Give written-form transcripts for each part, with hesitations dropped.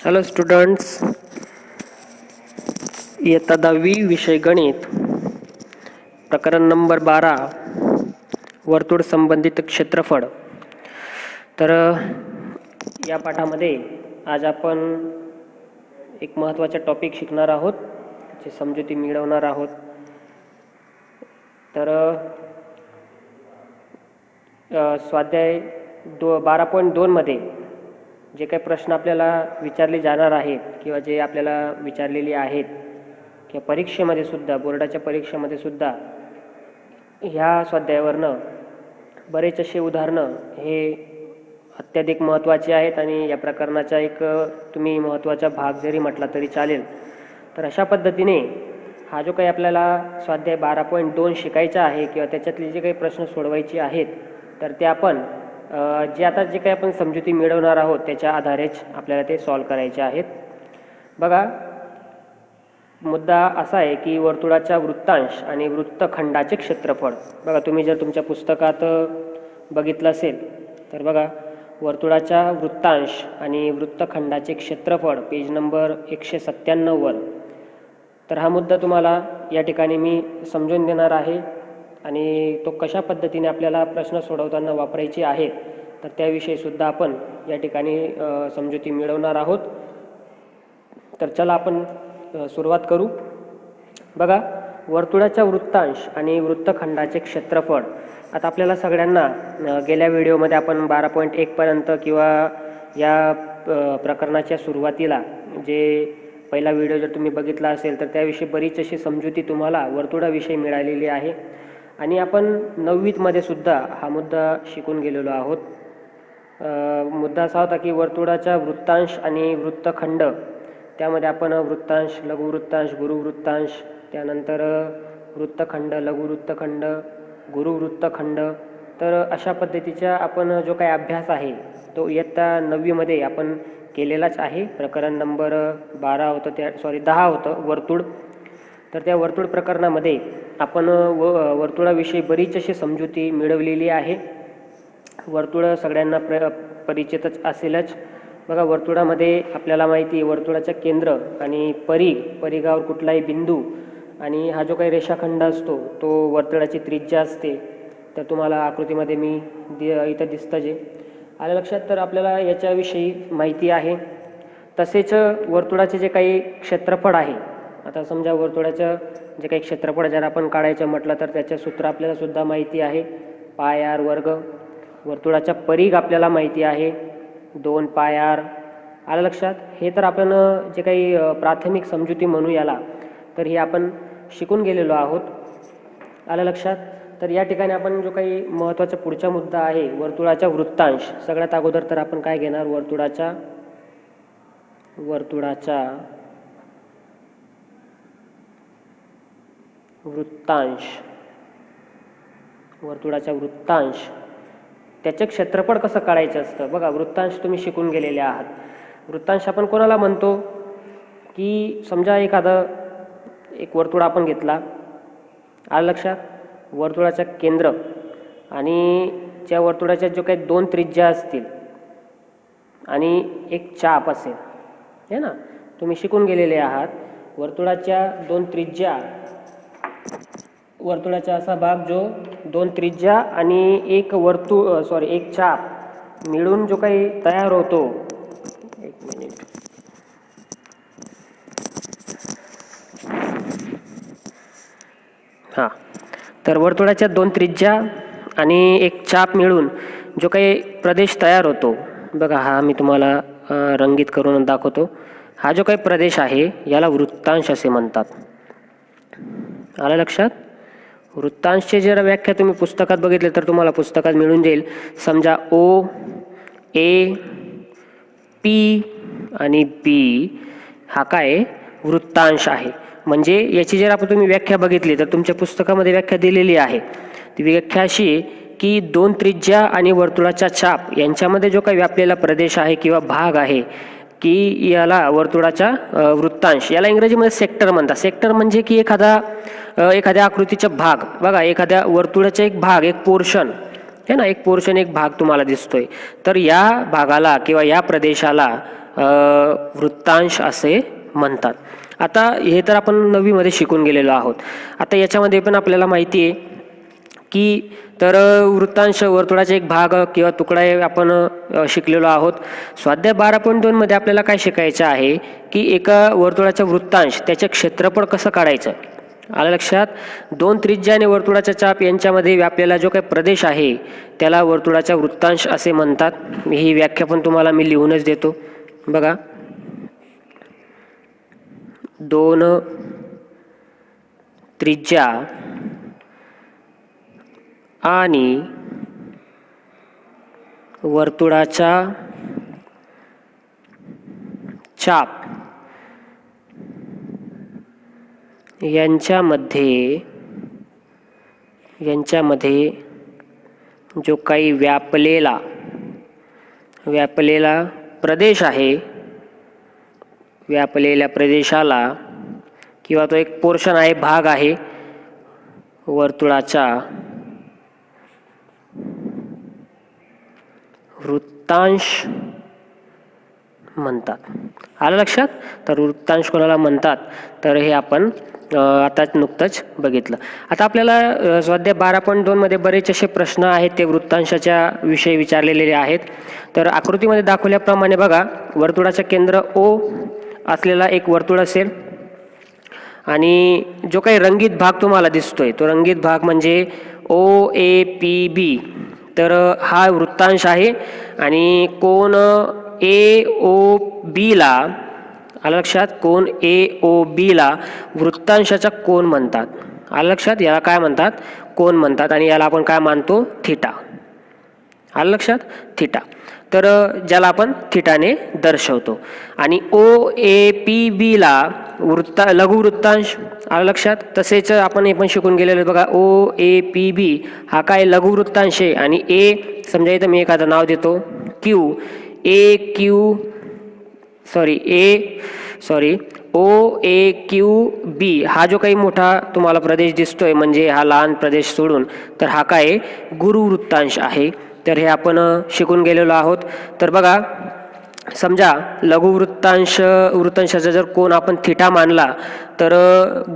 Hello students, इयत्ता 10वी विषय गणित, प्रकरण नंबर 12, वर्तुळ संबंधित क्षेत्रफळ. तर या पाठामध्ये आज आपण एक महत्त्वाचा टॉपिक शिकणार आहोत, त्याची समजुती मिळवणार आहोत. तर स्वाध्याय 12.2 मध्ये जे काही प्रश्न आपल्याला विचारले जाणार आहेत किंवा जे आपल्याला विचारलेले आहेत किंवा परीक्षेमध्ये सुद्धा, बोर्डाच्या परीक्षेमध्ये सुद्धा ह्या स्वाध्यायावरनं बरेच असे उदाहरणं हे अत्याधिक महत्त्वाचे आहेत आणि या प्रकरणाचा एक तुम्ही महत्त्वाचा भाग जरी म्हटला तरी चालेल. तर अशा पद्धतीने हा जो काही आपल्याला स्वाध्याय 12.2 शिकायचा आहे किंवा त्याच्यातले जे काही प्रश्न सोडवायचे आहेत तर ते आपण जे आता जे काही आपण समजुती मिळवणार आहोत त्याच्या आधारेच आपल्याला ते सॉल्व करायचे आहेत. बघा, मुद्दा असा आहे की वर्तुळाचा वृत्तांश आणि वृत्तखंडाचे क्षेत्रफळ. बघा, तुम्ही जर तुमच्या पुस्तकात बघितलं असेल तर बघा, वर्तुळाचा वृत्तांश आणि वृत्तखंडाचे क्षेत्रफळ पेज नंबर 197 वर. तर हा मुद्दा तुम्हाला या ठिकाणी मी समजून देणार आहे आणि तो कशा पद्धतीने आपल्याला प्रश्न सोडवताना वापरायचे आहेत तर त्याविषयी सुद्धा आपण या ठिकाणी समजुती मिळवणार आहोत. तर चला आपण सुरुवात करू. बघा, वर्तुळाचा वृत्तांश आणि वृत्तखंडाचे क्षेत्रफळ. आता आपल्याला सगळ्यांना गेल्या व्हिडिओमध्ये आपण 12.1 पर्यंत किंवा या प्रकरणाच्या सुरुवातीला जे पहिला व्हिडिओ जर तुम्ही बघितला असेल तर त्याविषयी बरीच अशी समजुती तुम्हाला वर्तुळाविषयी मिळालेली आहे आणि आपण 9वीत मध्ये सुद्धा हा मुद्दा शिकून गेलेलो आहोत. मुद्दा असा होता की वर्तुळाचा वृत्तांश आणि वृत्तखंड, त्यामध्ये आपण वृत्तांश, लघुवृत्तांश, गुरुवृत्तांश, त्यानंतर वृत्तखंड, लघुवृत्तखंड, गुरुवृत्तखंड. तर अशा पद्धतीचा आपण जो काही अभ्यास आहे तो इयत्ता 9वी मध्ये आपण केलेलाच आहे. प्रकरण नंबर 10 होतं वर्तुळ. तर त्या वर्तुळ प्रकरणामध्ये आपण वर्तुळाविषयी बरीच अशी समजुती मिळवलेली आहे. वर्तुळ सगळ्यांना परिचितच असेलच. बघा, वर्तुळामध्ये आपल्याला माहिती आहे वर्तुळाचं केंद्र आणि परिघावर कुठलाही बिंदू आणि हा जो काही रेषाखंड असतो तो वर्तुळाची त्रिज्या असते. तर तुम्हाला आकृतीमध्ये मी इथं दिसतं जे आलं लक्षात. तर आपल्याला याच्याविषयी माहिती आहे. तसेच वर्तुळाचे जे काही क्षेत्रफळ आहे, आता समजा वर्तुळाचं जे काही क्षेत्रफळ जर आपण काढायचं म्हटलं तर त्याचं सूत्र आपल्याला सुद्धा माहिती आहे, πr वर्ग. वर्तुळाचा परिघ आपल्याला माहिती आहे, 2 πr. आलं लक्षात. हे तर आपण जे काही प्राथमिक समजुती म्हणू याला, तर हे आपण शिकून गेलेलो आहोत. आलं लक्षात. तर या ठिकाणी आपण जो काही महत्त्वाचा पुढचा मुद्दा आहे वर्तुळाचा वृत्तांश. सगळ्यात अगोदर तर आपण काय घेणार, वर्तुळाचा वृत्तांश, त्याचे क्षेत्रफळ कसं काढायचं असतं. बघा, वृत्तांश तुम्ही शिकून गेलेले आहात. वृत्तांश आपण कोणाला म्हणतो की समजा एक वर्तुळ आपण घेतला, आलं लक्षात. वर्तुळाचं केंद्र आणि त्या वर्तुळाच्या जो काही 2 त्रिज्या असतील आणि एक चाप असेल, हे ना, तुम्ही शिकून गेलेले आहात. वर्तुळाच्या 2 त्रिज्या, वर्तुळाचा असा भाग जो 2 त्रिज्या आणि एक चाप मिळून जो काही तयार होतो. एक मिनिट. हां, तर वर्तुळाच्या 2 त्रिज्या आणि एक चाप मिळून जो काही प्रदेश तयार होतो, बघा हा मी तुम्हाला रंगीत करून दाखवतो. हा जो काही प्रदेश आहे याला वृत्तांश असे म्हणतात. आलं लक्षात. वृत्तांशची जर व्याख्या तुम्ही पुस्तकात बघितली तर तुम्हाला पुस्तकात मिळून जाईल. समजा O, A, P आणि B हा काय वृत्तांश आहे. म्हणजे याची जर आपण तुम्ही व्याख्या बघितली तर तुमच्या पुस्तकामध्ये व्याख्या दिलेली आहे. ती व्याख्या अशी की 2 त्रिज्या आणि वर्तुळाचा चाप यांच्यामध्ये जो काही व्यापलेला प्रदेश आहे किंवा भाग आहे की याला वर्तुळाचा वृत्तांश, याला इंग्रजीमध्ये सेक्टर म्हणतात. सेक्टर म्हणजे की एखाद्या आकृतीचा भाग. बघा, एखाद्या वर्तुळाचा एक भाग, एक पोर्शन है ना, एक पोर्शन, एक भाग तुम्हाला दिसतोय. तर या भागाला किंवा या प्रदेशाला वृत्तांश असे म्हणतात. आता हे तर आपण 9वीमध्ये शिकून गेलेलो आहोत. आता याच्यामध्ये पण आपल्याला माहिती आहे की तर वृत्तांश वर्तुळाचा एक भाग किंवा तुकडा हे आपण शिकलेलो आहोत. स्वाध्याय 12.2 मध्ये आपल्याला काय शिकायचं आहे की एका वर्तुळाचा वृत्तांश त्याचे क्षेत्रफळ कसं काढायचं. आलं लक्षात. 2 त्रिज्या आणि वर्तुळाचा चाप यांच्यामध्ये व्यापलेला जो काही प्रदेश आहे त्याला वर्तुळाचा वृत्तांश असे म्हणतात. ही व्याख्या पण तुम्हाला मी लिहूनच देतो. बघा, 2 त्रिज्या आणि वर्तुळाचा चाप यांच्यामध्ये जो काही व्यापलेला प्रदेश आहे, व्यापलेल्या प्रदेशाला किंवा तो एक पोर्शन आहे, भाग आहे, वर्तुळाचा वृत्तांश म्हणतात. आलं लक्षात. तर वृत्तांश कोणाला म्हणतात तर हे आपण आताच नुकतंच बघितलं. आता आपल्याला स्वाध्याय 12.2 मध्ये बरेच असे प्रश्न आहेत ते वृत्तांशाच्या विषयी विचारलेले आहेत. तर आकृतीमध्ये दाखवल्याप्रमाणे बघा, वर्तुळाचं केंद्र O असलेला एक वर्तुळ असेल आणि जो काही रंगीत भाग तुम्हाला दिसतोय तो रंगीत भाग म्हणजे OAPB. तर हा वृत्तांश आहे आणि कोन AOB ला, आलं लक्षात, कोन AOB ला वृत्तांशाचा कोन म्हणतात. आलं लक्षात. याला काय म्हणतात? कोन म्हणतात. आणि याला आपण काय मानतो? थिटा. आलं लक्षात, थिटा. तर ज्याला आपण थिटाने दर्शवतो. आणि OAPB ला लघुवृत्तांश. आलं लक्षात. तसेच आपण हे पण शिकून गेलेलो बघा, OAPB हा काय लघुवृत्तांश आहे. आणि समजा इथं मी एखादं नाव देतो OAQB हा जो काही मोठा तुम्हाला प्रदेश दिसतोय म्हणजे हा लहान प्रदेश सोडून, तर हा काय गुरुवृत्तांश आहे. तर हे आपण शिकून गेलेलो आहोत. तर बघा, समजा वृत्तांशाचा जर कोन आपण थिटा मानला तर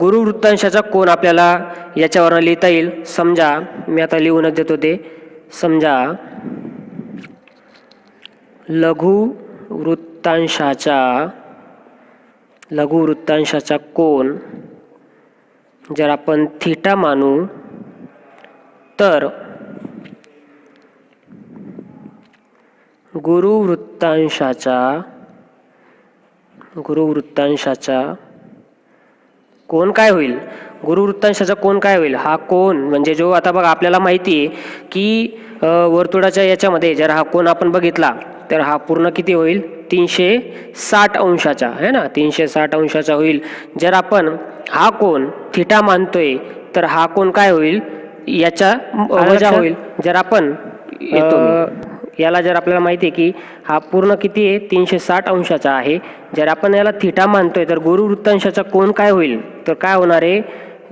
गुरुवृत्तांशाचा कोन आपल्याला याच्यावरून लिहिता येईल. समजा मी आता लिहूनच देतो ते. समजा लघुवृत्तांशाचा कोन जर आपण थिटा मानू तर गुरुवृत्तांशाचा कोन काय होईल? गुरुवृत्तांशाचा कोन काय होईल? हा कोन म्हणजे जो आता बघा आपल्याला माहिती आहे की वर्तुळाच्या याच्यामध्ये जर हा कोन आपण बघितला तर हा पूर्ण किती होईल? 360 अंशाचा आहे ना, 360 अंशाचा होईल. जर आपण हा कोन थिटा मानतोय तर हा कोन काय होईल? याच्या वजा होईल. जर आपण याला जर आपल्याला माहिती आहे की हा पूर्ण किती आहे? 360 अंशाचा आहे. जर आपण याला थिटा मानतोय तर गुरुवृत्तांशाचा कोन काय होईल? तर काय होणार आहे?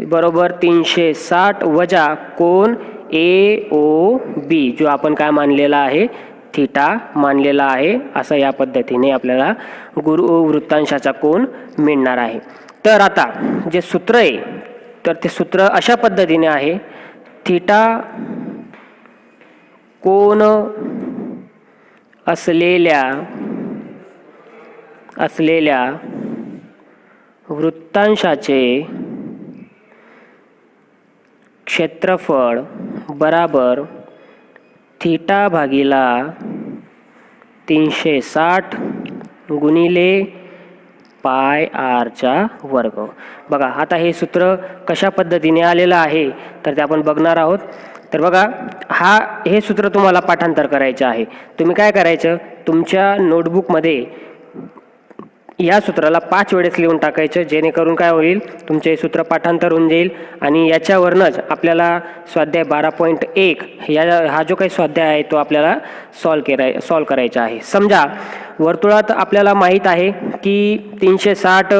बरोबर 360 वजा कोन AOB जो आपण काय मानलेला आहे? थिटा मानलेला आहे. असं या पद्धतीने आपल्याला गुरुवृत्तांशाचा कोन मिळणार आहे. तर आता जे सूत्र आहे तर ते सूत्र अशा पद्धतीने आहे. थिटा कोन असलेल्या वृत्तांशाचे क्षेत्रफळ बराबर थिटा भागिला 360 गुणिले पाय r चा वर्ग. बघा आता हे सूत्र कशा पद्धतीने आलेलं आहे तर ते आपण बघणार आहोत. तर बघा हे सूत्र तुम्हाला पाठांतर करायचं आहे. तुम्ही काय करायचं? तुमच्या नोटबुकमध्ये या सूत्राला 5 वेळेस लिहून टाकायचं, जेणेकरून काय होईल? तुमचे सूत्र पाठांतर होऊन जाईल. आणि याच्यावरनच आपल्याला स्वाध्याय 12.1 हा जो काही स्वाध्याय आहे तो आपल्याला सॉल्व करायचा आहे. समजा वर्तुळात आपल्याला माहीत आहे की 360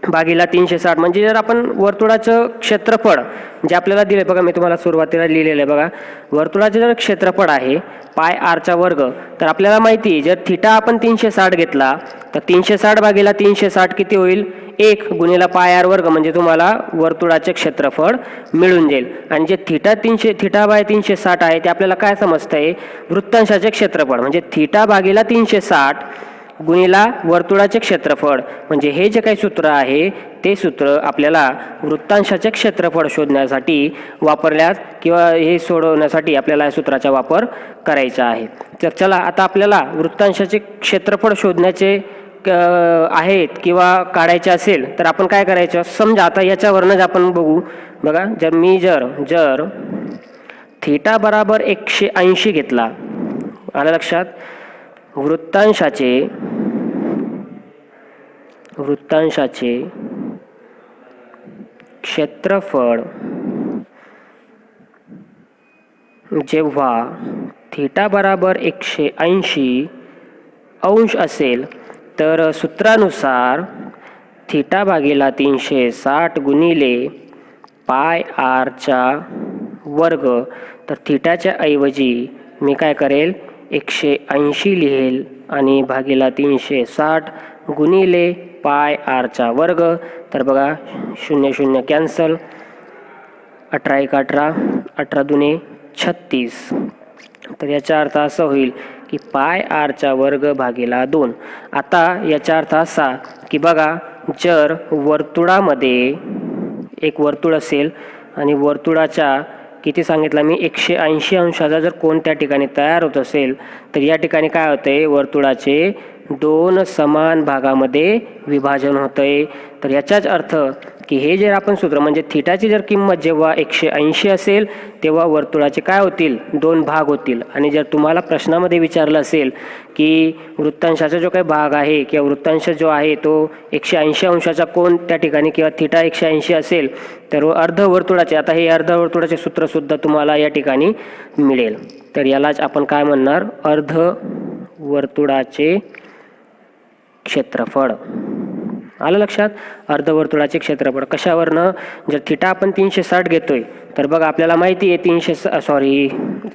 भागीला 360 म्हणजे जर आपण वर्तुळाचं क्षेत्रफळ जे आपल्याला दिले बघा, मी तुम्हाला सुरुवातीला लिहिलेलं आहे बघा, वर्तुळाचं जर क्षेत्रफळ आहे पाय आरचा वर्ग, तर आपल्याला माहिती आहे जर थिटा आपण 360 घेतला तर 360 भागीला 360 किती होईल, 1 गुणिला पाय आर वर्ग, म्हणजे तुम्हाला वर्तुळाचे क्षेत्रफळ मिळून जाईल. आणि जे थिटा बाय 360 आहे ते आपल्याला काय समजतंय, वृत्तांशाचे क्षेत्रफळ, म्हणजे थिटा भागीला 360 गुणिला वर्तुळाचे क्षेत्रफळ, म्हणजे हे जे काही सूत्र आहे ते सूत्र आपल्याला वृत्तांशाचे क्षेत्रफळ शोधण्यासाठी वापरल्यास किंवा हे सोडवण्यासाठी आपल्याला या सूत्राचा वापर करायचा आहे. तर चला आता आपल्याला वृत्तांशाचे क्षेत्रफळ शोधण्याचे आहेत किंवा काढायचे असेल तर आपण काय करायचं, समजा आता याच्यावरनंच आपण बघू बघा, जर थिटा बराबर 180 घेतला, आलं लक्षात, वृत्तांशाचे क्षेत्रफळ जेव्हा थिटा बराबर 180 अंश असेल तर सूत्रानुसार थिटा भागीला 360 गुणिले पाय आरचा वर्ग, तर थिटाच्या ऐवजी मी काय करेल 180 लिहेल आणि भागीला 360 गुणिले पाय आरचा वर्ग, तर बघा 0 0 कॅन्सल, 18 1 18, 18 दुने 36, तर याचा अर्थ असा होईल की पाय आरचा वर्ग भागीला 2. आता याचा अर्थ असा की बघा, जर वर्तुळामध्ये एक वर्तुळ असेल आणि वर्तुळाच्या किती सांगितलं मी 180 अंशाचा जर कोण त्या ठिकाणी तयार होत असेल तर या ठिकाणी काय होतंय, वर्तुळाचे 2 समान भागामध्ये विभाजन होतंय. तर याचाच अर्थ की हे जर आपण सूत्र म्हणजे थिटाची जर किंमत जेव्हा 180 असेल तेव्हा वर्तुळाचे काय होतील, 2 भाग होतील. आणि जर तुम्हाला प्रश्नामध्ये विचारलं असेल की वृत्तांशाचा जो काही भाग आहे किंवा वृत्तांश जो आहे तो 180 अंशाचा कोण त्या ठिकाणी किंवा थिटा 180 असेल तर अर्धवर्तुळाचे, आता हे अर्धवर्तुळाचे सूत्रसुद्धा तुम्हाला या ठिकाणी मिळेल. तर यालाच आपण काय म्हणणार, अर्धवर्तुळाचे क्षेत्रफळ. आलं लक्षात, अर्धवर्तुळाचे क्षेत्रफळ कशावरनं, जर थिटा आपण 360 घेतोय तर बघा आपल्याला माहिती आहे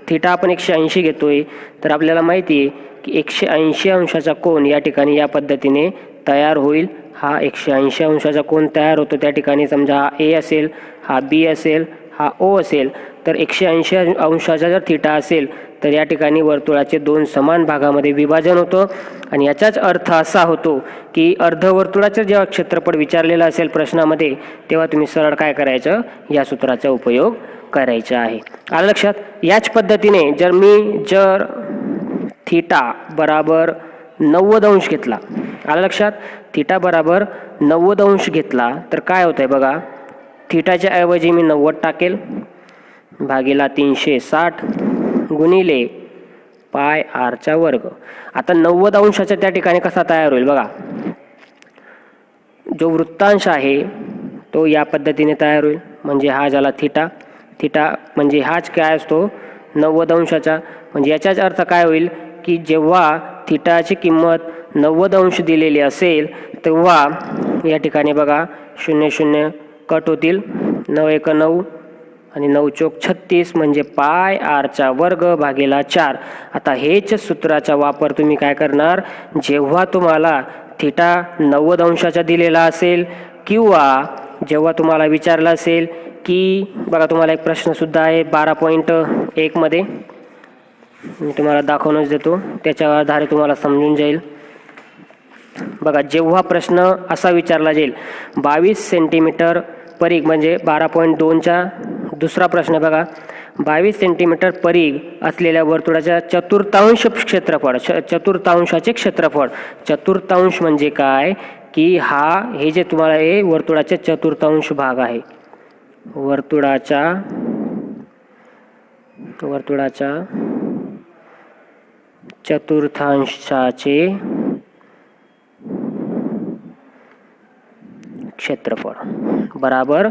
थिटा आपण 180 घेतोय तर आपल्याला माहिती आहे की 180 अंशाचा कोन या ठिकाणी या पद्धतीने तयार होईल. हा 180 अंशाचा कोन तयार होतो त्या ठिकाणी, समजा हा ए असेल, हा बी असेल, हा ओ असेल, तर 180 अंशाचा जर थिटा असेल तर या ठिकाणी वर्तुळाचे 2 समान भागामध्ये विभाजन होतं. आणि याचाच अर्थ असा होतो की अर्धवर्तुळाचं जेव्हा क्षेत्रफळ विचारलेलं असेल प्रश्नामध्ये तेव्हा तुम्ही सरळ काय करायचं, या सूत्राचा उपयोग करायचा आहे. आलं लक्षात. याच पद्धतीने जर थिटा बराबर 90 अंश घेतला, आलं लक्षात, थिटा बराबर 90 अंश घेतला तर काय होतंय बघा, थिटाच्या ऐवजी मी 90 टाकेल भागीला 360 गुणिले पाय आरचा वर्ग. आता 90 अंशाच्या त्या ठिकाणी कसा तयार होईल बघा, जो वृत्तांश आहे तो या पद्धतीने तयार होईल, म्हणजे हा झाला थिटा म्हणजे हाच काय असतो 90 अंशाचा. म्हणजे याचाच अर्थ काय होईल की जेव्हा थिटाची किंमत 90 अंश दिलेली असेल तेव्हा या ठिकाणी बघा 0 0 कट होतील, 9 1 9 आणि 9 चौक 36 म्हणजे पाय आरचा वर्ग भागीला 4. आता हेच सूत्राचा वापर तुम्ही काय करणार, जेव्हा तुम्हाला थिटा 90 अंशाचा दिलेला असेल किंवा जेव्हा तुम्हाला विचारलं असेल की बघा तुम्हाला एक प्रश्नसुद्धा आहे 12.1 मध्ये, मी तुम्हाला दाखवूनच देतो, त्याच्या आधारे तुम्हाला समजून जाईल. बघा जेव्हा प्रश्न असा विचारला जाईल 22 सेंटीमीटर परिघ, म्हणजे 12.2चा दुसरा प्रश्न बघा, 22 सेंटीमीटर परिघ असलेल्या वर्तुळाच्या चतुर्थांशाचे क्षेत्रफळ. चतुर्थांश म्हणजे काय की हे जे तुम्हाला हे वर्तुळाचे चतुर्थांश भाग आहे, वर्तुळाच्या चतुर्थांशाचे क्षेत्रफळ बराबर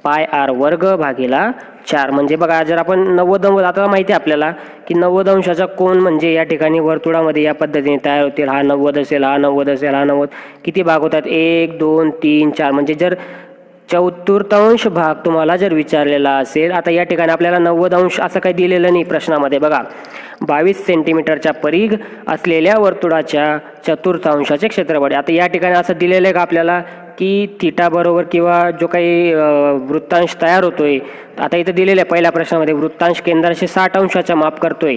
पाय आर वर्ग भागिला 4. म्हणजे बघा, जर आपण 90 आता माहिती आहे आपल्याला की 90 अंशाचा कोन म्हणजे या ठिकाणी वर्तुळामध्ये या पद्धतीने तयार होतील. हा 90 असेल, हा 90 असेल, हा 90. किती भाग होतात? 1 2 3 4. म्हणजे जर चतुर्थांश भाग तुम्हाला जर विचारलेला असेल, आता या ठिकाणी आपल्याला 90 अंश असं काही दिलेलं नाही प्रश्नामध्ये. बघा, 22 सेंटीमीटरच्या परिघ असलेल्या वर्तुळाच्या चतुर्थांशाचे क्षेत्रफळ. आता या ठिकाणी असं दिलेलं आहे का आपल्याला की थिटा बरोबर किंवा जो काही वृत्तांश तयार होतोय, आता इथं दिलेलं आहे पहिल्या प्रश्नामध्ये वृत्तांश केंद्राशी 60 अंशाचा माप करतोय,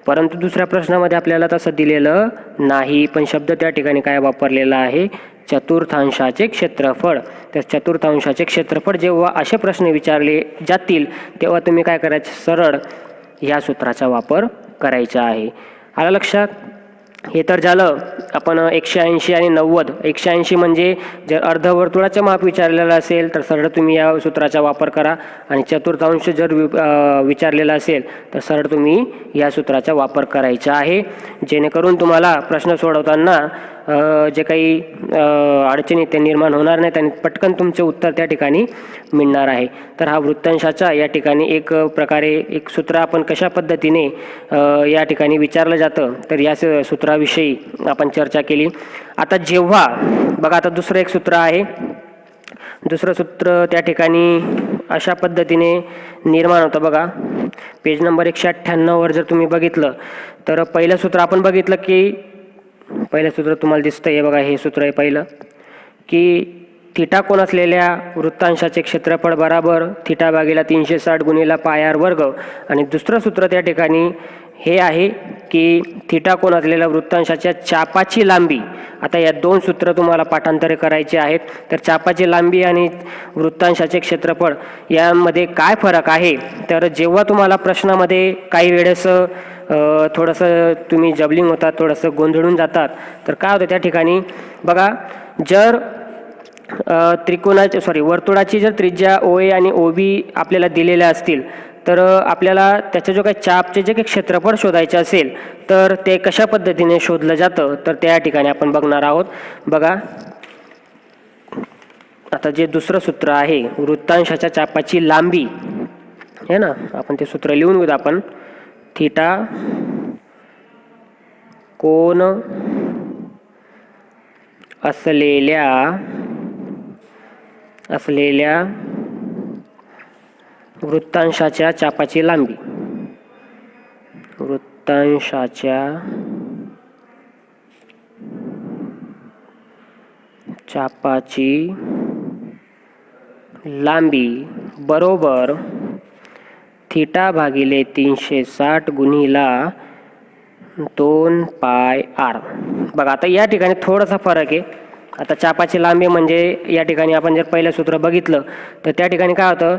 परंतु दुसऱ्या प्रश्नामध्ये आपल्याला तसं दिलेलं नाही. पण शब्द त्या ठिकाणी काय वापरलेला आहे? चतुर्थांशाचे क्षेत्रफळ. तर चतुर्थांशाचे क्षेत्रफळ जेव्हा असे प्रश्न विचारले जातील तेव्हा तुम्ही काय करायचे? सरळ या सूत्राचा वापर करायचा आहे. आलं लक्षात? हे तर झालं आपण 180 आणि 90. 180 म्हणजे जर अर्धवर्तुळाचं माप विचारलेलं असेल तर सरळ तुम्ही या सूत्राचा वापर करा, आणि चतुर्थांश जर विचारलेला असेल तर सरळ तुम्ही या सूत्राचा वापर करायचा आहे, जेणेकरून तुम्हाला प्रश्न सोडवताना जे काही अडचणी ते निर्माण होणार नाहीत आणि पटकन तुमचे उत्तर त्या ठिकाणी मिळणार आहे. तर हा वृत्तांशाचा या ठिकाणी एक प्रकारे एक सूत्र आपण कशा पद्धतीने या ठिकाणी विचारलं जातं तर या सूत्राविषयी आपण चर्चा केली. आता जेव्हा बघा, आता दुसरं एक सूत्र आहे. दुसरं सूत्र त्या ठिकाणी अशा पद्धतीने निर्माण होतं. बघा, पेज नंबर 198 जर तुम्ही बघितलं तर पहिलं सूत्र आपण बघितलं की पहिलं सूत्र तुम्हाला दिसतं आहे. बघा, हे सूत्र आहे पहिलं की थिटा कोन असलेल्या वृत्तांशाचे क्षेत्रफळ बराबर थिटा भागिला 360 गुणिला पाय आर वर्ग. आणि दुसरं सूत्र त्या ठिकाणी हे आहे की थिटा कोन असलेल्या वृत्तांशाच्या चापाची लांबी. आता या दोन सूत्र तुम्हाला पाठांतरे करायचे आहेत. तर चापाची लांबी आणि वृत्तांशाचे क्षेत्रफळ यामध्ये काय फरक आहे? तर जेव्हा तुम्हाला प्रश्नामध्ये काही वेळेस थोडंसं तुम्ही जबलिंग होतात, थोडंसं गोंधळून जातात, तर काय होतं त्या ठिकाणी? बघा, जर वर्तुळाची जर त्रिज्या OA आणि OB आपल्याला दिलेल्या असतील तर आपल्याला त्याचं जो काही चापचे जे काही क्षेत्रफळ शोधायचे असेल तर ते कशा पद्धतीने शोधलं जातं तर त्या ठिकाणी आपण बघणार आहोत. बघा, आता जे दुसरं सूत्र आहे वृत्तांशाच्या चापाची लांबी आहे ना, आपण ते सूत्र लिहून घेऊ. आपण थिटा कोन असलेल्या वृत्तांशाच्या चापाची लांबी. वृत्तांशाच्या चापाची लांबी बरोबर थिटा भागिले 360 गुणिला 2 पाय आर. बघा, आता या ठिकाणी थोडासा फरक आहे. आता चापाची लांबी म्हणजे या ठिकाणी आपण जर पहिलं सूत्र बघितलं तर त्या ठिकाणी काय होतं?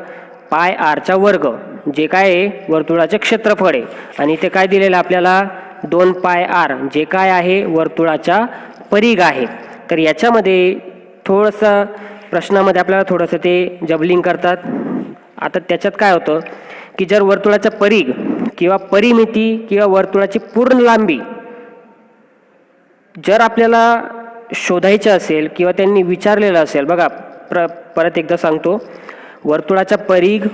पाय आरचा वर्ग, जे काय आहे वर्तुळाचे क्षेत्रफळ आहे, आणि ते काय दिलेलं आपल्याला 2 पाय आर, जे काय आहे वर्तुळाचा परिघ आहे. तर याच्यामध्ये थोडंसं प्रश्नामध्ये आपल्याला थोडंसं ते जबलिंग करतात. आता त्याच्यात काय होतं की जर वर्तुळाचा परिघ किंवा परिमिती किंवा वर्तुळाची पूर्ण लांबी जर आपल्याला शोधायचं असेल किंवा त्यांनी विचारलेलं असेल, बघा परत एकदा सांगतो, वर्तुळाचा परिघ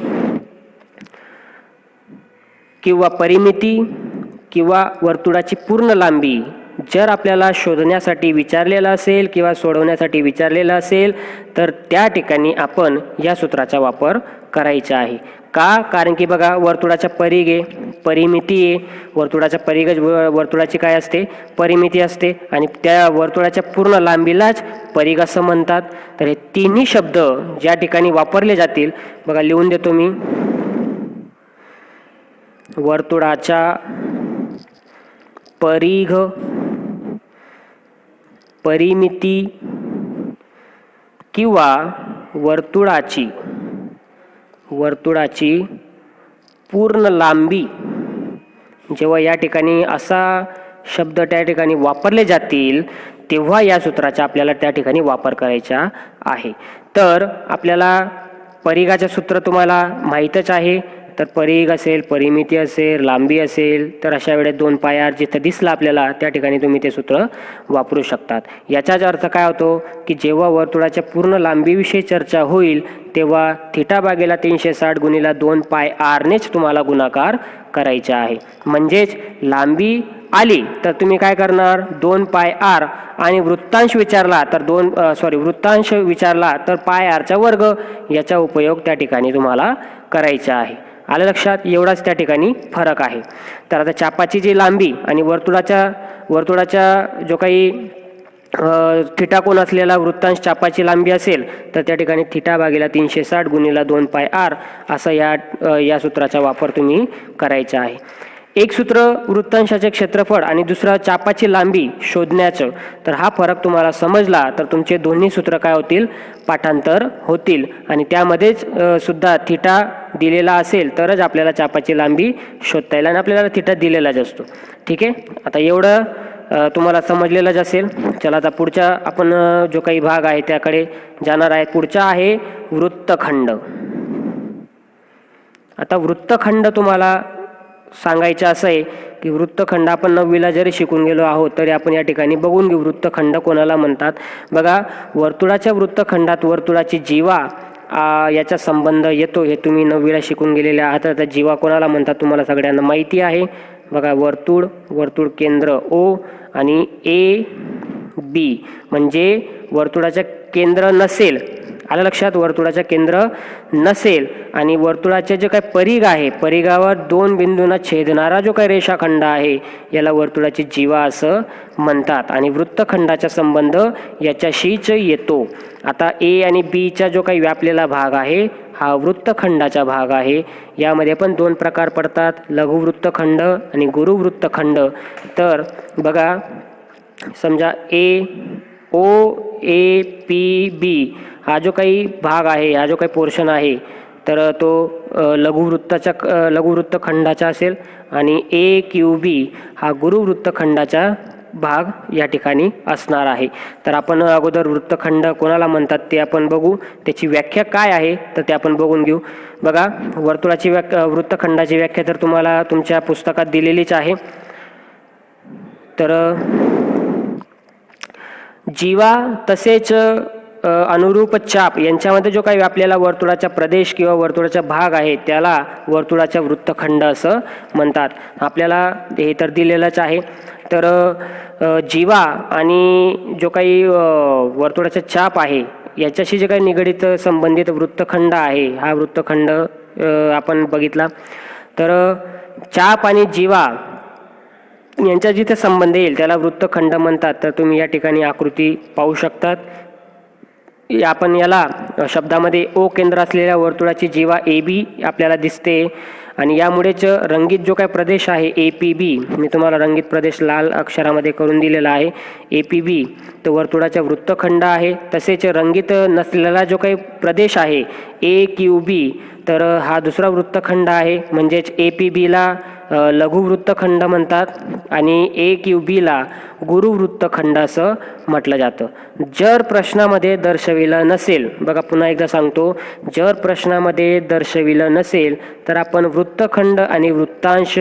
किंवा परिमिती किंवा वर्तुळाची पूर्ण लांबी जर आपल्याला शोधण्यासाठी विचारलेलं असेल किंवा सोडवण्यासाठी विचारलेलं असेल तर त्या ठिकाणी आपण या सूत्राचा वापर करायचा आहे. का? कारण की बघा, वर्तुळाचा परिघ आहे, परिमिती आहे. वर्तुळाचा परिघ वर्तुळाची काय असते? परिमिती असते, आणि त्या वर्तुळाच्या पूर्ण लांबीलाच परिघ असं म्हणतात. तर हे तिन्ही शब्द ज्या ठिकाणी वापरले जातील, बघा लिहून देतो मी. वर्तुळाचा परिघ, परिमिती किंवा वर्तुळाची पूर्ण लांबी, जेव्हा या ठिकाणी असा शब्द त्या ठिकाणी वापरले जातील तेव्हा या सूत्राचा आपल्याला त्या ठिकाणी वापर करायचा आहे. तर आपल्याला परिघाचे सूत्र तुम्हाला माहीतच आहे. तर परिघ असेल, परिमिती असेल, लांबी असेल, तर अशा वेळेस 2 पाय r जिथं दिसलं आपल्याला त्या ठिकाणी तुम्ही ते सूत्र वापरू शकतात. याचाच अर्थ काय होतो की जेव्हा वर्तुळाच्या पूर्ण लांबीविषयी चर्चा होईल तेव्हा थिटा भागेला 360 गुणिले 2 पाय r नेच तुम्हाला गुणाकार करायचा आहे. म्हणजेच लांबी आली तर तुम्ही काय करणार, 2 पाय r आणि वृत्तांश विचारला तर वृत्तांश विचारला तर पाय r चा वर्ग याचा उपयोग त्या ठिकाणी तुम्हाला करायचा आहे. आलं लक्षात? एवढाच त्या ठिकाणी फरक आहे. तर आता चापाची जी लांबी आणि वर्तुळाच्या जो काही थिटा कोन असलेला वृत्तांश चापाची लांबी असेल तर त्या ठिकाणी थिटा भागीला 360 गुणिले 2 पाय r असं या सूत्राचा वापर तुम्ही करायचा आहे. एक सूत्र वृत्तांशाचे क्षेत्रफळ आणि दुसरा चापाची लांबी शोधण्याचं. तर हा फरक तुम्हाला समजला तर तुमचे दोन्ही सूत्र काय होतील, पाठांतर होतील. आणि त्यामध्येच सुद्धा थिटा दिलेला असेल तरच आपल्याला चापाची लांबी शोधता येईल आणि आपल्याला थिटा दिलेलाच असतो. ठीक आहे, आता एवढं तुम्हाला समजलेलंच असेल. चला आता पुढचा आपण जो काही भाग आहे त्याकडे जाणार आहे. पुढचा आहे वृत्तखंड. आता वृत्तखंड तुम्हाला सांगायचं असं आहे की वृत्तखंड आपण 9वीला जरी शिकून गेलो आहोत तरी आपण या ठिकाणी बघून घेऊ वृत्तखंड कोणाला म्हणतात. बघा, वर्तुळाच्या वृत्तखंडात वर्तुळाची जीवा याचा संबंध येतो. हे तुम्ही 9वीला शिकून गेलेले आहात. आता जीवा कोणाला म्हणतात तुम्हाला सगळ्यांना माहिती आहे. बघा, वर्तुळ केंद्र O आणि AB म्हणजे वर्तुळाचं केंद्र नसेल. आलं लक्षात? वर्तुळाचं केंद्र नसेल आणि वर्तुळाचे जे काही परिघ आहे, परिघावर 2 बिंदूंना छेदणारा जो काही रेषाखंड आहे याला वर्तुळाची जीवा असं म्हणतात. आणि वृत्तखंडाचा संबंध याच्याशीच येतो. आता A आणि B चा जो काही व्यापलेला भाग आहे हा वृत्तखंडाचा भाग आहे. यामध्ये पण 2 प्रकार पडतात, लघुवृत्तखंड आणि गुरुवृत्तखंड. तर बघा, समजा OAPB हा जो काही भाग आहे, हा जो काही पोर्शन आहे तर तो लघुवृत्तखंडाचा असेल आणि AQB हा गुरुवृत्तखंडाचा भाग या ठिकाणी असणार आहे. तर आपण अगोदर वृत्तखंड कोणाला म्हणतात ते आपण बघू. त्याची व्याख्या काय आहे तर ते आपण बघून घेऊ. बघा, वृत्तखंडाची व्याख्या तर तुम्हाला तुमच्या पुस्तकात दिलेलीच आहे. तर जीवा तसेच अनुरूप चाप यांच्यामध्ये जो काही आपल्याला वर्तुळाचा प्रदेश किंवा वर्तुळाचा भाग आहे त्याला वर्तुळाचा वृत्तखंड असं म्हणतात. आपल्याला हे तर दिलेलंच आहे. तर जीवा आणि जो काही वर्तुळाचा चाप आहे याच्याशी जे काही निगडित संबंधित वृत्तखंड आहे हा वृत्तखंड आपण बघितला. तर चाप आणि जीवा यांचा जिथे संबंध येईल त्याला वृत्तखंड म्हणतात. तर तुम्ही या ठिकाणी आकृती पाहू शकतात. आपण याला शब्दामध्ये O केंद्र असलेल्या वर्तुळाची जीवा AB आपल्याला दिसते आणि यामुळेच रंगीत जो काही प्रदेश आहे APB, मी तुम्हाला रंगीत प्रदेश लाल अक्षरामध्ये करून दिलेला आहे. APB तो वर्तुळाचा वृत्तखंड आहे. तसेच रंगीत नसलेला जो काही प्रदेश आहे AQB तर हा दुसरा वृत्तखंड आहे. म्हणजेच APBला लघुवृत्तखंड म्हणतात आणि AQBला गुरुवृत्तखंड असं म्हटलं जातं. जर प्रश्नामध्ये दर्शविलं नसेल, बघा पुन्हा एकदा सांगतो, जर प्रश्नामध्ये दर्शविलं नसेल तर आपण वृत्तखंड आणि वृत्तांश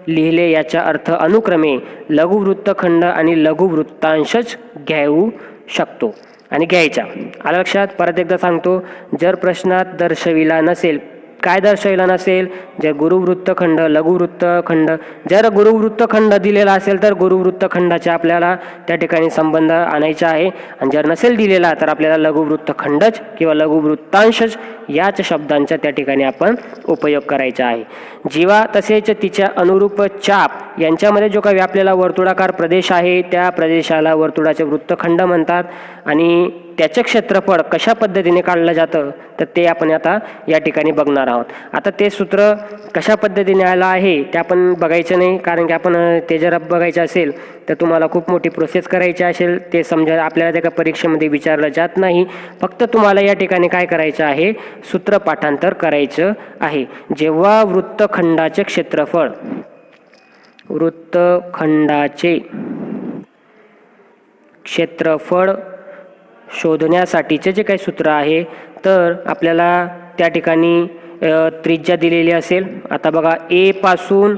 लिहिले याचा अर्थ अनुक्रमे लघुवृत्तखंड आणि लघुवृत्तांशच घेऊ शकतो आणि घ्यायचा. आलं लक्षात? परत एकदा सांगतो, जर प्रश्नात दर्शविला नसेल, काय दर्शविला नसेल, जर गुरुवृत्तखंड, लघुवृत्तखंड, जर गुरुवृत्तखंड दिलेला असेल तर गुरुवृत्तखंडाचे आपल्याला त्या ठिकाणी संबंध आणायचा आहे आणि जर नसेल दिलेला तर आपल्याला लघुवृत्तखंडच किंवा लघुवृत्तांशच याच शब्दांचा त्या ठिकाणी आपण उपयोग करायचा आहे. जीवा तसेच तिच्या अनुरूप चाप यांच्यामध्ये जो काही आपल्याला वर्तुळाकार प्रदेश आहे त्या प्रदेशाला वर्तुळाचे वृत्तखंड म्हणतात आणि त्याचे क्षेत्रफळ कशा पद्धतीने काढलं जातं तर ते आपण आता या ठिकाणी बघणार आहोत. आता ते सूत्र कशा पद्धतीने आलं आहे ते आपण बघायचं नाही, कारण की आपण ते जर बघायचं असेल तर तुम्हाला खूप मोठी प्रोसेस करायची असेल. ते समजा आपल्याला त्या परीक्षेमध्ये विचारलं जात नाही. फक्त तुम्हाला या ठिकाणी काय करायचं आहे, सूत्र पाठांतर करायचं आहे. जेव्हा वृत्तखंडाचे क्षेत्रफळ शोधण्यासाठीचे जे काही सूत्र आहे तर आपल्याला त्या ठिकाणी त्रिज्या दिलेली असेल. आता बघा ए पासून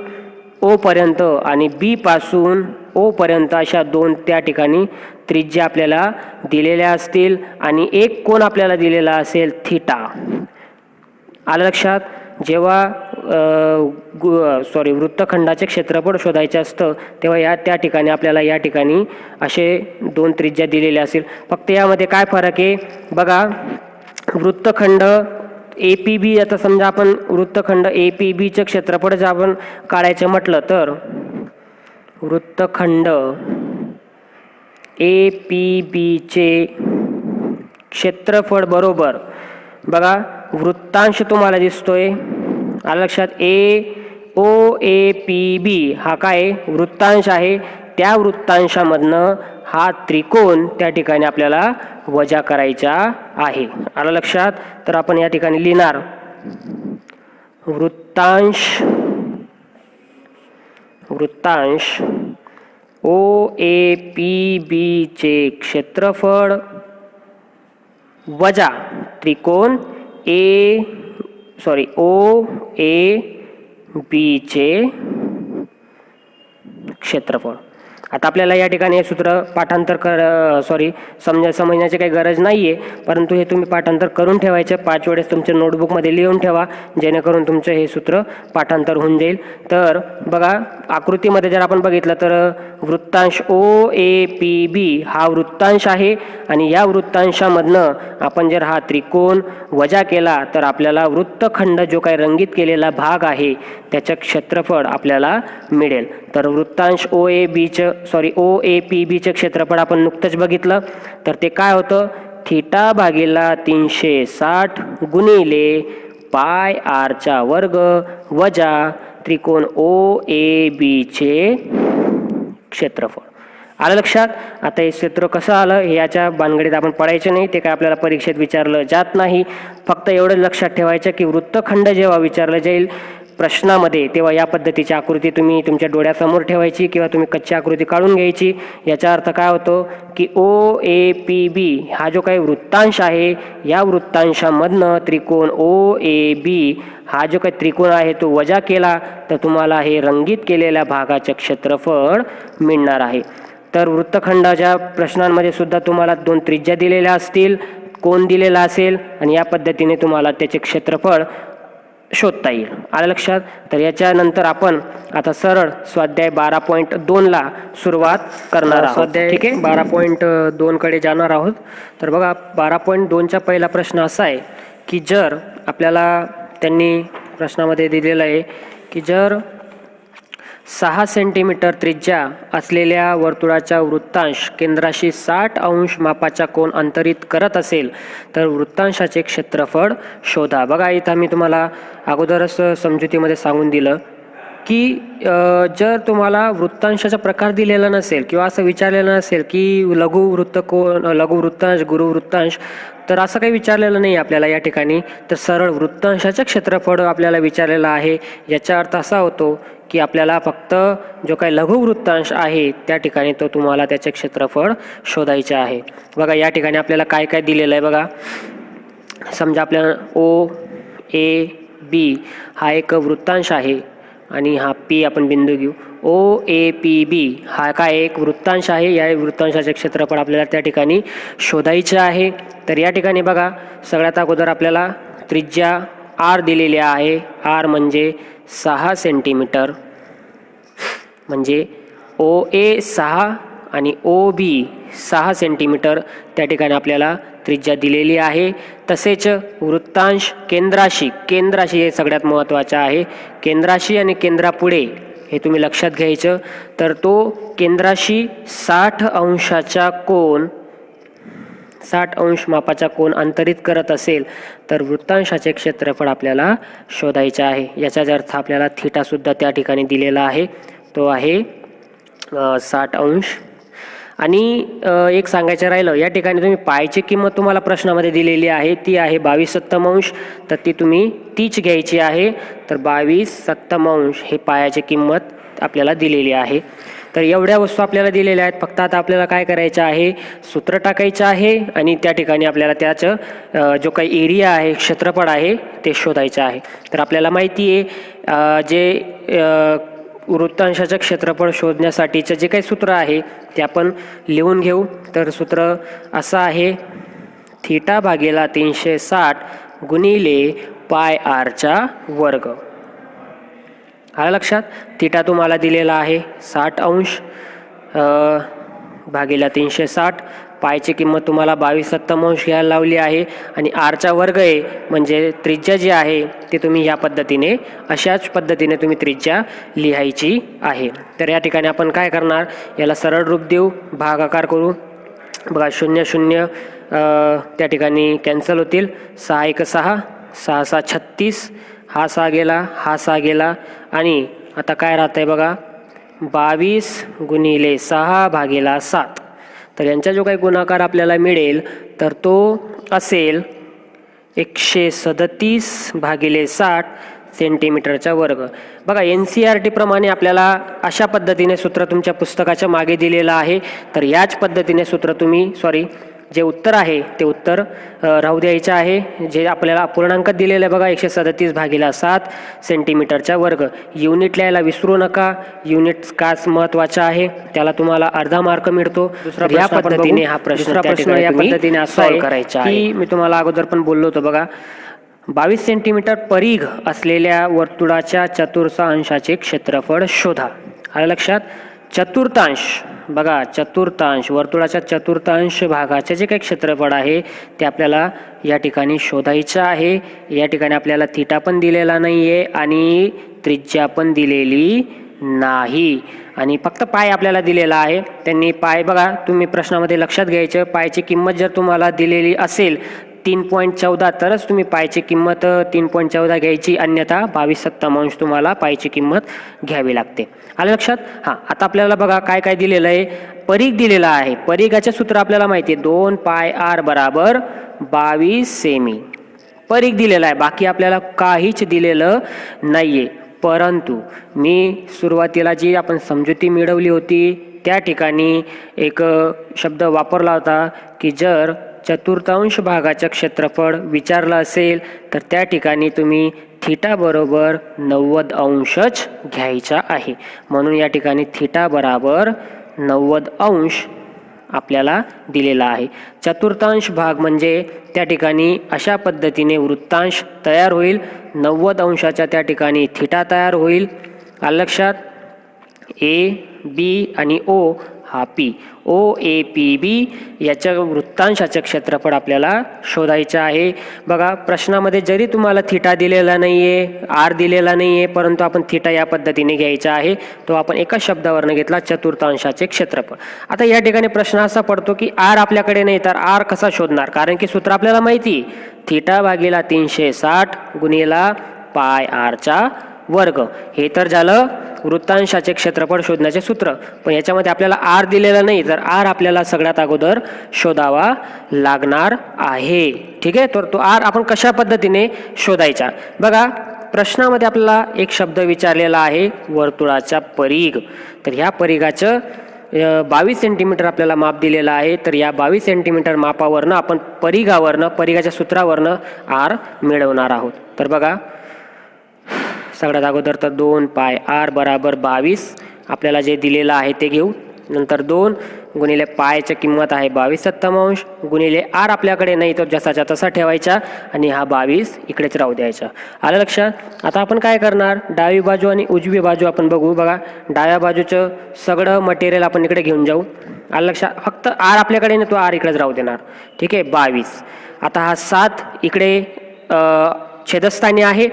ओ पर्यंत आणि बी पासून ओ पर्यंत अशा दोन त्या ठिकाणी त्रिज्या आपल्याला दिलेल्या असतील आणि एक कोन आपल्याला दिलेला असेल थिटा. आलं लक्षात? जेव्हा वृत्तखंडाचे क्षेत्रफळ शोधायचे असतं तेव्हा त्या ठिकाणी आपल्याला या ठिकाणी असे दोन त्रिज्या दिलेल्या असतील. फक्त यामध्ये काय फरक आहे बघा. वृत्तखंड APB, आता समजा आपण वृत्तखंड APBचं क्षेत्रफळ जर आपण काढायचं म्हटलं तर वृत्तखंड APBचे क्षेत्रफळ बरोबर बघा वृत्तांश तुम्हाला दिसतोय. आलं लक्षात? OAPB हा काय वृत्तांश आहे. त्या वृत्तांशामधनं हा त्रिकोण त्या ठिकाणी आपल्याला वजा करायचा आहे. आलं लक्षात? तर आपण या ठिकाणी लिहिणार वृत्तांश OAPBचे क्षेत्रफळ वजा त्रिकोण OABचे क्षेत्रफळ. आता आपल्याला या ठिकाणी हे सूत्र पाठांतर समजण्याची काही गरज नाही आहे, परंतु हे तुम्ही पाठांतर करून ठेवायचे. 5 वेळेस तुमच्या नोटबुकमध्ये लिहून ठेवा, जेणेकरून तुमचं हे सूत्र पाठांतर होऊन जाईल. तर बघा आकृतीमध्ये जर आपण बघितलं तर वृत्तांश OAPB हा वृत्तांश आहे आणि या वृत्तांशामधनं आपण जर हा त्रिकोण वजा केला तर आपल्याला वृत्तखंड जो काही रंगीत केलेला भाग आहे त्याचं क्षेत्रफळ आपल्याला मिळेल. तर वृत्तांश OAPBचं क्षेत्रफळ आपण नुकतंच बघितलं. तर ते काय होतं? थिटा भागिला 360 गुणिले पाय आरचा वर्ग वजा त्रिकोण OABचे क्षेत्रफळ. आलं लक्षात? आता हे सूत्र कसं आलं याच्या भानगडीत आपण पडायचं नाही, ते काय आपल्याला परीक्षेत विचारलं जात नाही. फक्त एवढं लक्षात ठेवायचं की वृत्तखंड जेव्हा विचारलं जाईल प्रश्नामध्ये तेव्हा या पद्धतीची आकृती तुम्ही तुमच्या डोळ्यासमोर ठेवायची किंवा तुम्ही कच्ची आकृती काढून घ्यायची. याचा अर्थ काय होतो की OAPB हा जो काही वृत्तांश आहे या वृत्तांशामधनं त्रिकोण OAB हा जो काही त्रिकोण आहे तो वजा केला तर तुम्हाला हे रंगीत केलेल्या भागाचे क्षेत्रफळ मिळणार आहे. तर वृत्तखंडाच्या प्रश्नांमध्ये सुद्धा तुम्हाला दोन त्रिज्या दिलेल्या असतील, कोन दिलेला असेल आणि या पद्धतीने तुम्हाला त्याचे क्षेत्रफळ शोधता येईल. आलं लक्षात? तर याच्यानंतर आपण आता सरळ स्वाध्याय 12.2 सुरुवात करणार आहोत. स्वाध्याय ठीक आहे 12.2 कडे जाणार आहोत. तर बघा 12.2चा पहिला प्रश्न असा आहे की जर आपल्याला त्यांनी प्रश्नामध्ये दिलेलं आहे की जर 6 सेंटीमीटर त्रिज्या असलेल्या वर्तुळाचा वृत्तांश केंद्राशी 60 अंश मापाचा कोन अंतरित करत असेल तर वृत्तांशाचे क्षेत्रफळ शोधा. बघा इथं मी तुम्हाला अगोदरच समजुतीमध्ये सांगून दिलं की जर तुम्हाला वृत्तांशाचा प्रकार दिलेला नसेल किंवा असं विचारलेलं नसेल की लघुवृत्तांश गुरुवृत्तांश, तर असं काही विचारलेलं नाही आपल्याला या ठिकाणी. तर सरळ वृत्तांशाचं क्षेत्रफळ आपल्याला विचारलेलं आहे. याचा अर्थ असा होतो की आपल्याला फक्त जो काही लघुवृत्तांश आहे त्या ठिकाणी तो तुम्हाला त्याचे क्षेत्रफळ शोधायचे आहे. बघा या ठिकाणी आपल्याला काय काय दिलेलं आहे बघा. समजा आपल्याला OAB हा एक वृत्तांश आहे आणि हा P आपण बिंदू घेऊ. OAPB हा काय एक वृत्तांश आहे. या वृत्तांशाचे क्षेत्रफळ आपल्याला त्या ठिकाणी शोधायचे आहे. तर या ठिकाणी बघा सगळ्यात अगोदर आपल्याला त्रिज्या R दिलेली आहे. R म्हणजे 6 सेंटीमीटर, म्हणजे OA 6 आणि OB 6 सेंटीमीटर त्या ठिकाणी आपल्याला त्रिज्या दिलेली आहे. तसेच वृत्तांश केंद्राशी हे सगळ्यात महत्त्वाचं आहे. केंद्राशी आणि केंद्रापुढे हे तुम्ही लक्षात घ्यायचं. तर तो केंद्राशी 60 अंश मापाचा कोन अंतरित करत असेल तर वृत्तांशाचे क्षेत्रफळ आपल्याला शोधायचे आहे. याचा अर्थ आपल्याला थिटा सुद्धा त्या ठिकाणी दिलेला आहे, तो आहे 60 अंश. आणि एक सांगायचं राहिलं या ठिकाणी तुम्ही पायची किंमत तुम्हाला प्रश्नामध्ये दिलेली आहे ती आहे 22/7 तर ती तुम्ही तीच घ्यायची आहे. तर 22/7 हे पायाची किंमत आपल्याला दिलेली आहे. तर एवढ्या वस्तू आपल्याला दिलेल्या आहेत. फक्त आता आपल्याला काय करायचं आहे, सूत्र टाकायचं आहे आणि त्या ठिकाणी आपल्याला त्याचं जो काही एरिया आहे, क्षेत्रफळ आहे ते शोधायचं आहे. तर आपल्याला माहिती आहे जे वृत्तांशाचं क्षेत्रफळ शोधण्यासाठीचं जे काही सूत्र आहे ते आपण लिहून घेऊ. तर सूत्र असं आहे, थीटा भागिला 360 गुणिले पाय आरचा वर्ग. आलं लक्षात? थीटा तुम्हाला दिलेला आहे 60 अंश भागिला 360. पायची किंमत तुम्हाला 22/7 घ्यायला लावली आहे आणि आरचा वर्ग आहे, म्हणजे त्रिज्या जी आहे ती तुम्ही या पद्धतीने, अशाच पद्धतीने तुम्ही त्रिज्या लिहायची आहे. तर या ठिकाणी आपण काय करणार, याला सरळ रूप देऊ, भागाकार करू. बघा 0 0 त्या ठिकाणी कॅन्सल होतील. 6 1 6, 6 6 36, हा 6 गेला, हा 6 गेला आणि आता काय राहतं आहे बघा, 22 गुणिले 6 भागिला 7. तर यांचा जो काही गुणाकार आपल्याला मिळेल तर तो असेल 137 भागिले 60 सेंटीमीटरचा वर्ग. बघा NCERT प्रमाणे आपल्याला अशा पद्धतीने सूत्र तुमच्या पुस्तकाच्या मागे दिलेलं आहे. तर याच पद्धतीने सूत्र तुम्ही जे उत्तर आहे ते उत्तर राहू द्यायचं आहे. जे आपल्याला अपूर्णांक दिलेलं आहे बघा 137 भागिला 7 सेंटीमीटरचा वर्ग. युनिट लिहायला विसरू नका. युनिट काच महत्त्वाचा आहे, त्याला तुम्हाला अर्धा मार्क मिळतो. या पद्धतीने हा प्रश्न या पद्धतीने सॉल्व्ह करायचा आहे. मी तुम्हाला अगोदर पण बोललो होतो बघा, 22 सेंटीमीटर परिघ असलेल्या वर्तुळाच्या चतुर्थांशाचे क्षेत्रफळ शोधा. आलं लक्षात? चतुर्थांश बघा, चतुर्थांश वर्तुळाच्या चतुर्थांश भागाचे जे काही क्षेत्रफळ आहे ते आपल्याला या ठिकाणी शोधायचं आहे. या ठिकाणी आपल्याला थीटा पण दिलेला नाही आहे आणि त्रिज्या पण दिलेली नाही आणि फक्त पाय आपल्याला दिलेला आहे. त्यांनी पाय बघा, तुम्ही प्रश्नामध्ये लक्षात घ्यायचं, पायची किंमत जर तुम्हाला दिलेली असेल 3.14 तरच तुम्ही पायची किंमत 3.14 घ्यायची, अन्यथा 22/7 तुम्हाला पायची किंमत घ्यावी लागते. आलं लक्षात? हां, आता आपल्याला बघा काय काय दिलेलं आहे, परिघ दिलेला आहे. परिघाचे सूत्र आपल्याला माहिती आहे, 2 पाय आर बराबर 22 सेमी. परिघ दिलेला आहे, बाकी आपल्याला काहीच दिलेलं नाहीये. परंतु मी सुरुवातीला जी आपण समजुती मिळवली होती त्या ठिकाणी एक शब्द वापरला होता की जर चतुर्थांश भागाचं क्षेत्रफळ विचारलं असेल तर त्या ठिकाणी तुम्ही थीटा बरोबर 90 अंशच घ्यायचा आहे. म्हणून या ठिकाणी थीटा बराबर 90 अंश आपल्याला दिलेला आहे. चतुर्थांश भाग म्हणजे त्या ठिकाणी अशा पद्धतीने वृत्तांश तयार होईल, 90 अंशाच्या त्या ठिकाणी थीटा तयार होईल. आलं लक्षात? ए बी आणि ओ हा पी, OAPB याच्या वृत्तांशाचं क्षेत्रफळ आपल्याला शोधायचं आहे. बघा प्रश्नामध्ये जरी तुम्हाला थीटा दिलेला नाही आहे, आर दिलेला नाही आहे, परंतु आपण थीटा या पद्धतीने घ्यायचा आहे. तो आपण एका शब्दावरनं घेतला, चतुर्थांशाचे क्षेत्रफळ. आता या ठिकाणी प्रश्न असा पडतो की आर आपल्याकडे नाही तर आर कसा शोधणार, कारण की सूत्र आपल्याला माहिती, थीटा भागिला 360 गुणिला पाय आरचा वर्ग. हे तर झालं वृत्तांशाचे क्षेत्रफळ शोधण्याचे सूत्र. पण याच्यामध्ये आपल्याला आर दिलेला नाही तर आर आपल्याला सगळ्यात अगोदर शोधावा लागणार आहे. ठीक आहे, तर तो आर आपण कशा पद्धतीने शोधायचा बघा. प्रश्नामध्ये आपल्याला एक शब्द विचारलेला आहे, वर्तुळाचा परिघ. तर ह्या परिघाचं 22 सेंटीमीटर आपल्याला माप दिलेलं आहे. तर या 22 सेंटीमीटर मापावरनं आपण परिघाच्या सूत्रावरनं आर मिळवणार आहोत. तर बघा सगळ्यात अगोदर तर 2 पाय आर बराबर 22 आपल्याला जे दिलेलं आहे ते घेऊ. नंतर 2 गुणिले पायची किंमत आहे 22/7 गुणिले आर आपल्याकडे नाही तो जसाच्या तसा ठेवायचा आणि हा 22 इकडेच राहू द्यायचा. आलं लक्षात? आता आपण काय करणार, डावी बाजू आणि उजवी बाजू आपण बघू. बघा डाव्या बाजूचं सगळं मटेरियल आपण इकडे घेऊन जाऊ. आलं लक्षात? फक्त आर आपल्याकडे नाही तो आर इकडेच राहू देणार. ठीक आहे, 22. आता हा 7 इकडे छेदस्थानी आहे,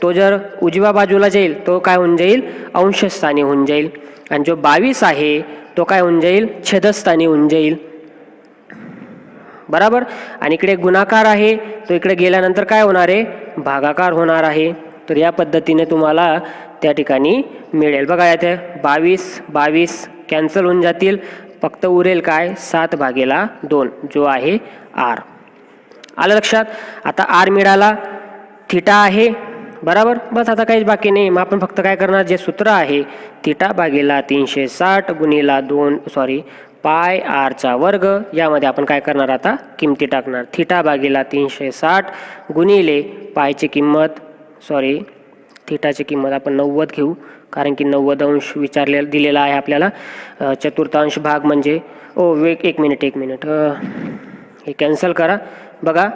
तो जर उजव्या बाजूला जाईल तो काय होऊन जाईल, अंशस्थानी होऊन जाईल. आणि जो 22 आहे तो काय होऊन जाईल, छेदस्थानी होऊन जाईल. बराबर. आणि इकडे गुणाकार आहे तो इकडे गेल्यानंतर काय होणार आहे, भागाकार होणार आहे. तर या पद्धतीने तुम्हाला त्या ठिकाणी मिळेल. बघा इथे 22 कॅन्सल होऊन जातील, फक्त उरेल काय 7/2 जो आहे आर. आलं लक्षात? आता आर मिळाला, थीटा आहे बराबर. बस आता काहीच बाकी नाही. मग आपण फक्त काय करणार, जे सूत्र आहे थिटा भागिला 360 गुणिला पाय आरचा वर्ग, यामध्ये आपण काय करणार आता किमती टाकणार. थिटा भागिला 360 गुणिले पायची किंमत थिटाची किंमत आपण 90 घेऊ, कारण की 90 अंश दिलेला आहे आपल्याला. चतुर्थांश भाग म्हणजे एक मिनिट हे कॅन्सल करा. बघा,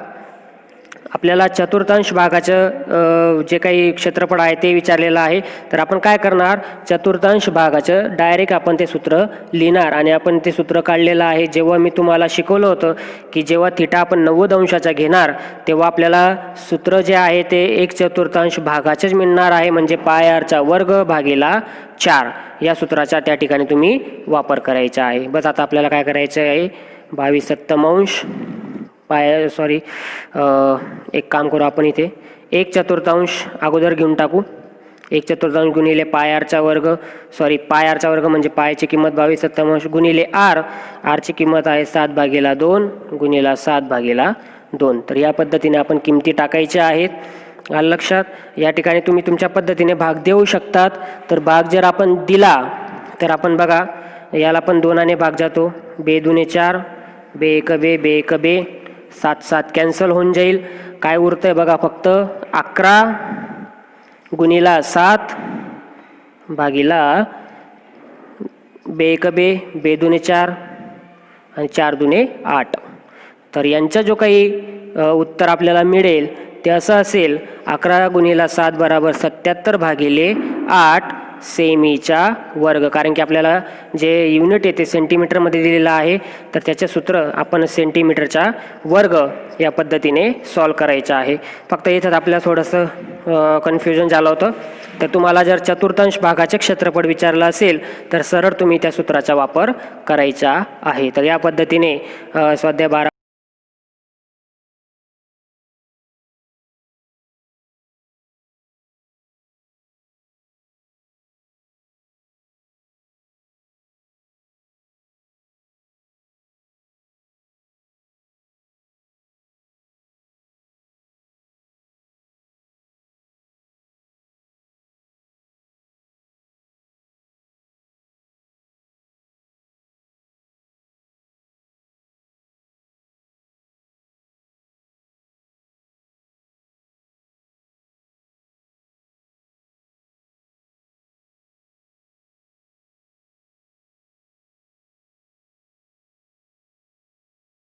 आपल्याला चतुर्थांश भागाचं जे काही क्षेत्रफळ आहे ते विचारलेलं आहे. तर आपण काय करणार, चतुर्थांश भागाचं डायरेक्ट आपण ते सूत्र लिहिणार. आणि आपण ते सूत्र काढलेलं आहे. जेव्हा मी तुम्हाला शिकवलं होतं की जेव्हा थिटा आपण 90 अंशाचा घेणार तेव्हा आपल्याला सूत्र जे आहे ते 1/4 भागाचंच मिळणार आहे, म्हणजे पाय आरचा वर्ग भागिला 4 या सूत्राचा त्या ठिकाणी तुम्ही वापर करायचा आहे. बस आता आपल्याला काय करायचं आहे, 22/7 एक काम करू आपण, इथे 1/4 अगोदर घेऊन टाकू. 1/4 गुणिले पाय आरचा वर्ग म्हणजे पायची किंमत 22/7 गुणिले आरची किंमत आहे 7/2 गुणिला 7/2. तर या पद्धतीने आपण किमती टाकायच्या आहेत. आलं लक्षात. या ठिकाणी तुम्ही तुमच्या पद्धतीने भाग देऊ शकतात. तर भाग जर आपण दिला तर आपण बघा, याला पण 2 भाग जातो. 2 4, 2 7 कॅन्सल होऊन जाईल. काय उरतंय बघा, फक्त 11 गुणिला 7 भागिला 2 4 आणि 4 8. तर यांचा जो काही उत्तर आपल्याला मिळेल ते असं असेल, 11 गुणिला 7 बराबर 77 भागिले 8 सेमीचा वर्ग. कारण की आपल्याला जे युनिट येते सेंटीमीटरमध्ये दिलेलं आहे, तर त्याचे सूत्र आपण सेंटीमीटरचा वर्ग या पद्धतीने सॉल्व करायचं आहे. फक्त इथं आपल्याला थोडंसं कन्फ्युजन झालं होतं. तर तुम्हाला जर चतुर्थांश भागाचे क्षेत्रफळ विचारलं असेल तर सरळ तुम्ही त्या सूत्राचा वापर करायचा आहे. तर या पद्धतीने स्वाध्याय 12